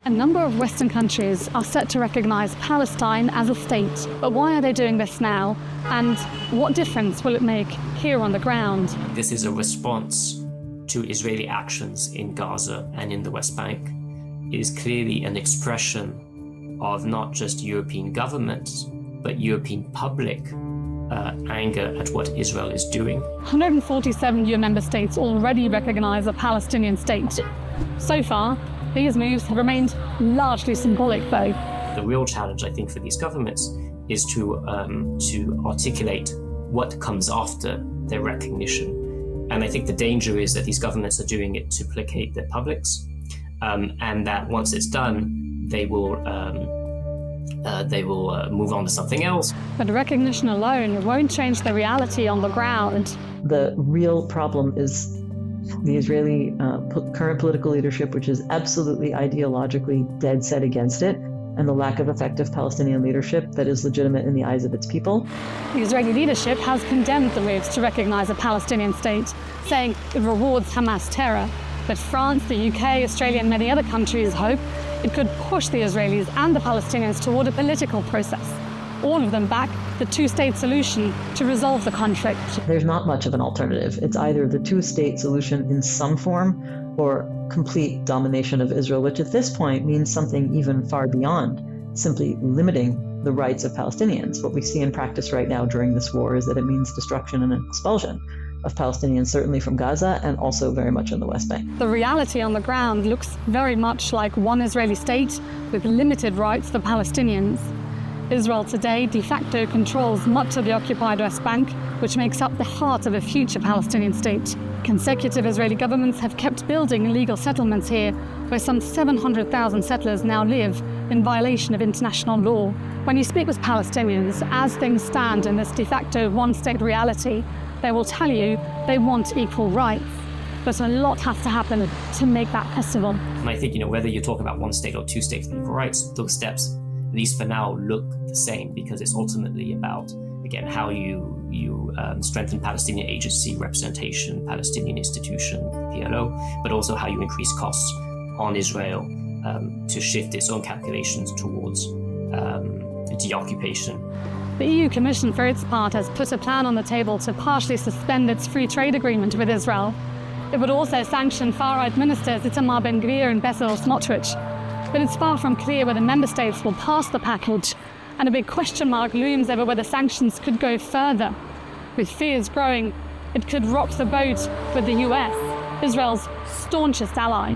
A number of Western countries are set to recognise Palestine as a state. But why are they doing this now? And what difference will it make here on the ground? This is a response to Israeli actions in Gaza and in the West Bank. It is clearly an expression of not just European governments, but European public anger at what Israel is doing. 147 UN member states already recognise a Palestinian state. So far, these moves have remained largely symbolic, though. The real challenge, I think, for these governments is to articulate what comes after their recognition. And I think the danger is that these governments are doing it to placate their publics, and that once it's done, they will move on to something else. But recognition alone won't change the reality on the ground. The real problem is the Israeli current political leadership, which is absolutely ideologically dead set against it, and the lack of effective Palestinian leadership that is legitimate in the eyes of its people. The Israeli leadership has condemned the moves to recognise a Palestinian state, saying it rewards Hamas terror. But France, the UK, Australia and many other countries hope it could push the Israelis and the Palestinians toward a political process. All of them back the two-state solution to resolve the conflict. There's not much of an alternative. It's either the two-state solution in some form or complete domination of Israel, which at this point means something even far beyond simply limiting the rights of Palestinians. What we see in practice right now during this war is that it means destruction and expulsion of Palestinians, certainly from Gaza and also very much in the West Bank. The reality on the ground looks very much like one Israeli state with limited rights for Palestinians. Israel today de facto controls much of the occupied West Bank, which makes up the heart of a future Palestinian state. Consecutive Israeli governments have kept building illegal settlements here, where some 700,000 settlers now live in violation of international law. When you speak with Palestinians, as things stand in this de facto one-state reality, they will tell you they want equal rights. But a lot has to happen to make that possible. And I think, whether you're talking about one state or two states with equal rights, those steps, at least for now, look the same, because it's ultimately about, again, how you strengthen Palestinian agency, representation, Palestinian institution, PLO, but also how you increase costs on Israel to shift its own calculations towards deoccupation. The EU Commission, for its part, has put a plan on the table to partially suspend its free trade agreement with Israel. It would also sanction far-right ministers Itamar Ben-Gvir and Bezalel Smotrich. But it's far from clear whether member states will pass the package, and a big question mark looms over whether sanctions could go further. With fears growing, it could rock the boat with the US, Israel's staunchest ally.